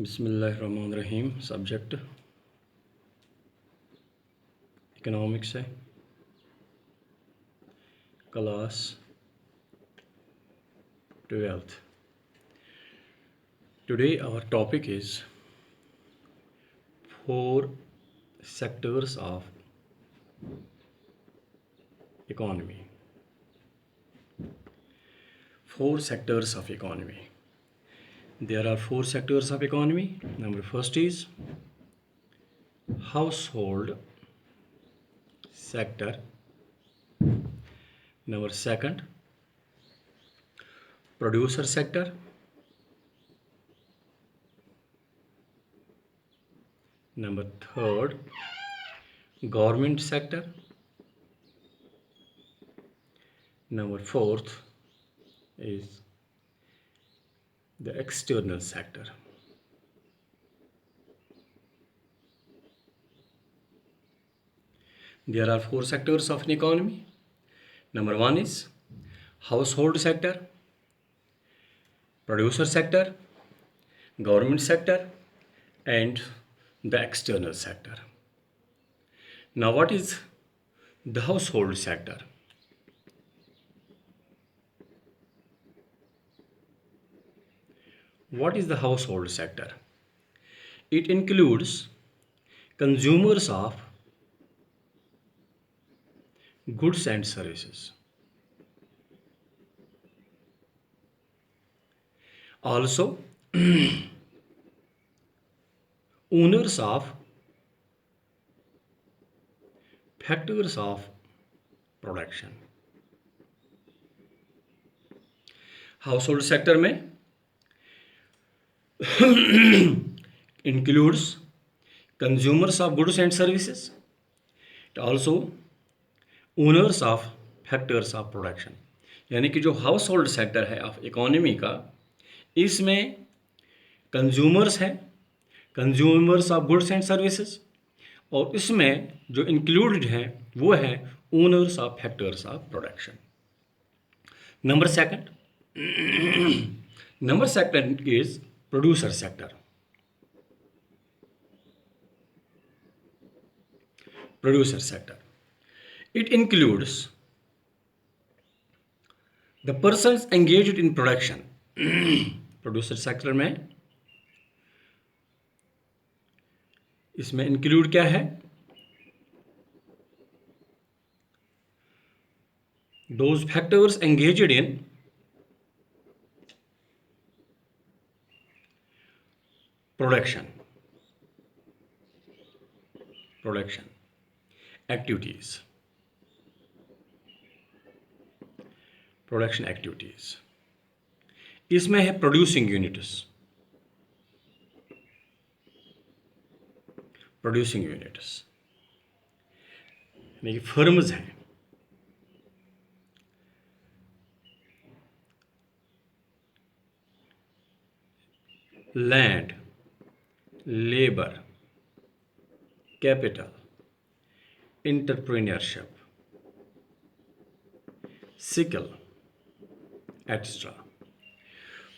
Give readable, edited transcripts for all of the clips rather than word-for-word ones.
बिस्मिल्लाहिर्रहमानिर्रहीम। Subject economics है, class 12th। Today our topic is 4 sectors of economy। 4 sectors of economy. There are 4 sectors of economy. Number first is household sector. Number second, producer sector. Number third, government sector. Number fourth is the external sector. There are 4 sectors of an economy. Number 1 is household sector, producer sector, government sector, and the external sector. Now, what is the household sector? What is the household sector? It includes consumers of goods and services. Also, owners of factors of production. Household sector में includes consumers of goods and services. It also owners of factors of production. यानी कि जो house hold sector है of economy का, इसमें consumers हैं, consumers of goods and services, और इसमें जो इंक्लूडेड हैं वो है owners of factors of production. Number second is producer sector. Producer sector. It includes the persons engaged in production. Producer sector में इसमें इंक्लूड क्या है? Those factors engaged in production activities. Production activities इसमें है producing units. यानी कि firms हैं, land, labour, capital, entrepreneurship, sickle, extra.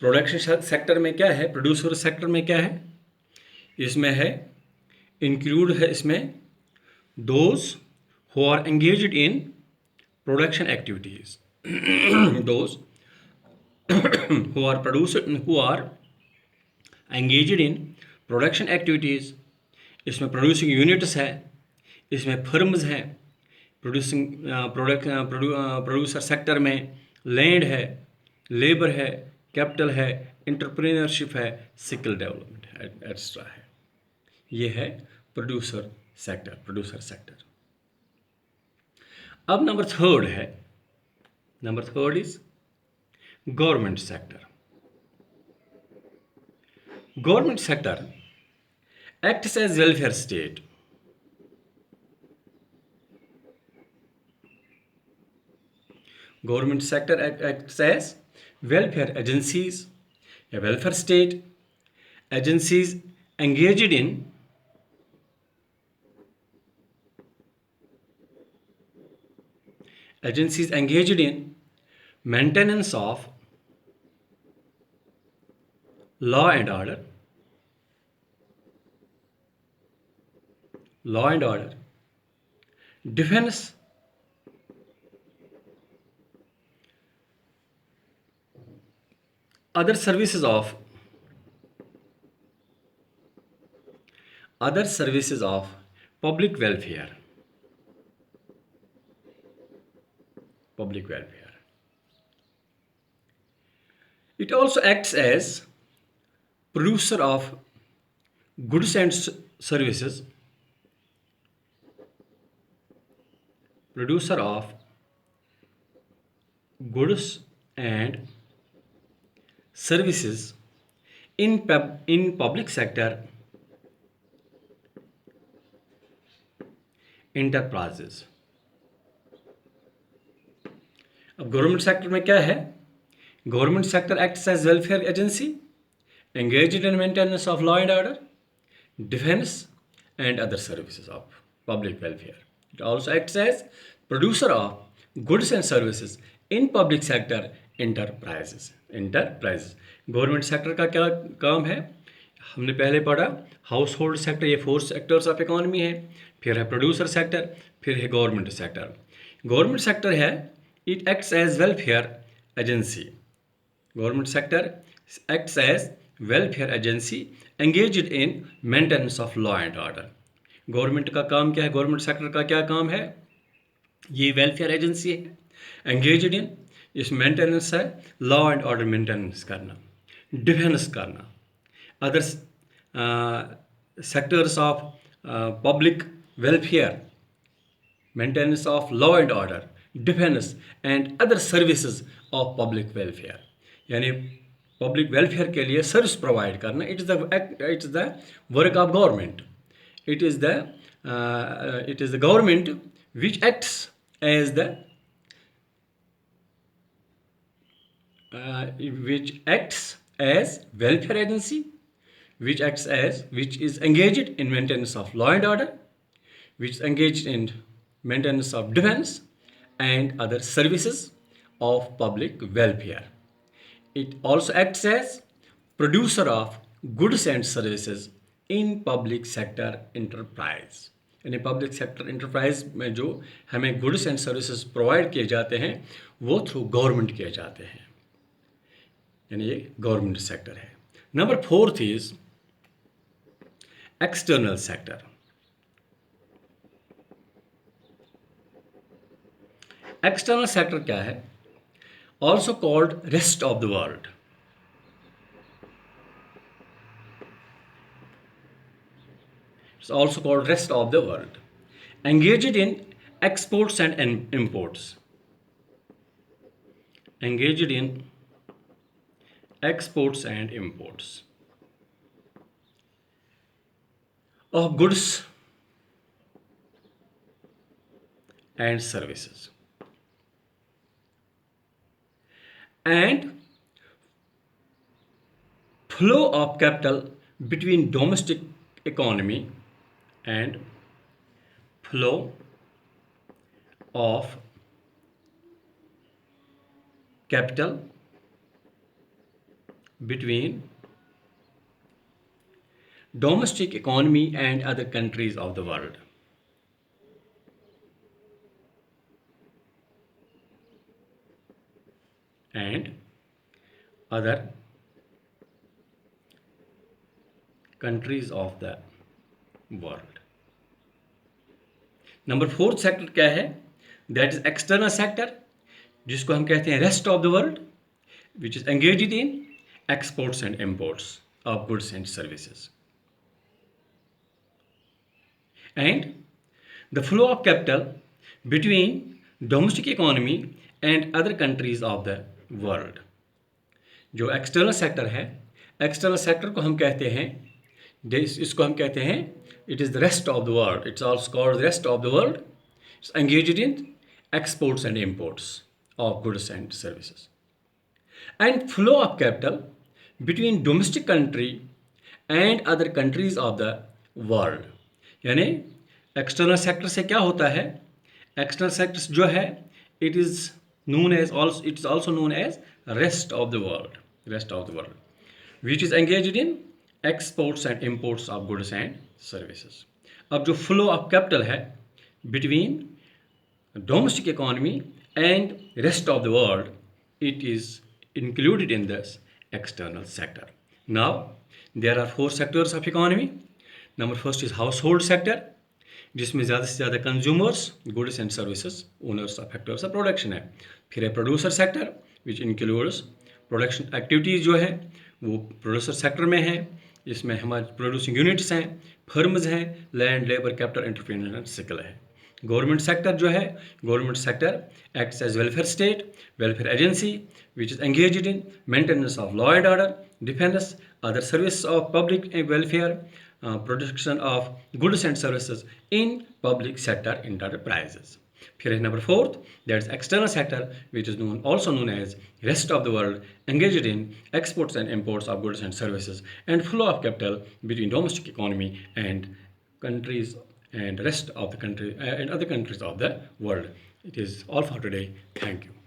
Production sector में क्या है? प्रोड्यूसर सेक्टर में क्या है? इसमें है इंक्लूड है इसमें those who are engaged in production activities. Those who are engaged in production activities. इसमें प्रोड्यूसिंग यूनिट्स है, इसमें फर्म्स हैं. प्रोड्यूसर सेक्टर में लैंड है, लेबर है, कैपिटल है, इंटरप्रेन्योरशिप है, स्किल डेवलपमेंट है, एक्स्ट्रा है. ये है प्रोड्यूसर सेक्टर. अब number third is government sector. Government sector acts as welfare state. Government sector acts as welfare agencies, a welfare state. Agencies engaged in maintenance of law and order, law and order, defense, other services of public welfare. Public welfare. It also acts as producer of goods and services, producer of goods and services in public sector enterprises. अब government sector में क्या है? Government sector acts as welfare agency, engaged in maintenance of law and order, defense, and other services of public welfare. It also acts as producer of goods and services in public sector enterprises. Government sector का क्या काम है? हमने पहले पढ़ा house hold sector, ये 4 sectors of economy है, फिर है प्रोड्यूसर सेक्टर, फिर है गवर्नमेंट सेक्टर. गवर्नमेंट सेक्टर है, it acts as welfare agency. Government sector acts as welfare agency engaged in maintenance of law and order. Government का काम क्या है? गवर्नमेंट सेक्टर का क्या काम है? ये वेलफेयर एजेंसी है, एंगेज्ड इन, इस मेंटेनेंस है लॉ एंड ऑर्डर मेंटेनेंस करना, डिफेंस करना, other sectors of public welfare, maintenance of law and order, defence and other services of public welfare. यानी पब्लिक वेलफेयर के लिए सर्विस प्रोवाइड करना. It is the work of government. It is the government which acts as the welfare agency, which is engaged in maintenance of law and order, which is engaged in maintenance of defense and other services of public welfare. It also acts as producer of goods and services in public sector enterprise. यानी public sector enterprise में जो हमें goods and services provide किए जाते हैं वो through government किए जाते हैं, यानी ये गवर्नमेंट सेक्टर है. Number 4 is external sector. External sector क्या है? Also called rest of the world. It's also called rest of the world. Engaged in exports and imports. Engaged in exports and imports of goods and services. And flow of capital between domestic economy and flow of capital between domestic economy and other countries of the world. And other countries of the world. Number 4 sector क्या है? That is external sector, जिसको हम कहते हैं rest of the world, which is engaged in exports and imports of goods and services. And the flow of capital between domestic economy and other countries of the world. जो external sector है, external sector को हम कहते हैं, इसको हम कहते हैं it is the rest of the world. It's also called the rest of the world. It's engaged in exports and imports of goods and services. And flow of capital between domestic country and other countries of the world. यानी external sector से क्या होता है? External sector जो है it is also known as rest of the world, which is engaged in exports and imports of goods and services. अब जो flow of capital है between domestic economy and rest of the world, it is included in this external sector. Now there are four sectors of economy. Number first is household sector, जिसमें ज़्यादा से ज़्यादा consumers goods and services owners of factors of production है. फिर है producer sector which includes production activities जो है वो प्रोड्यूसर सेक्टर में है. इसमें हमारे प्रोड्यूसिंग यूनिट्स हैं, फर्म्स हैं, लैंड लेबर कैपिटल एंटरप्रेन्योर सिकल है. गवर्नमेंट सेक्टर जो है, government sector acts as welfare state, welfare agency which is engaged in maintenance of law and order, defence, other service of public welfare, production of goods and services in public sector enterprises. फिर है number fourth, that is external sector which is also known as rest of the world, engaged in exports and imports of goods and services and flow of capital between domestic economy and countries and rest of the country and other countries of the world. It is all for today. Thank you.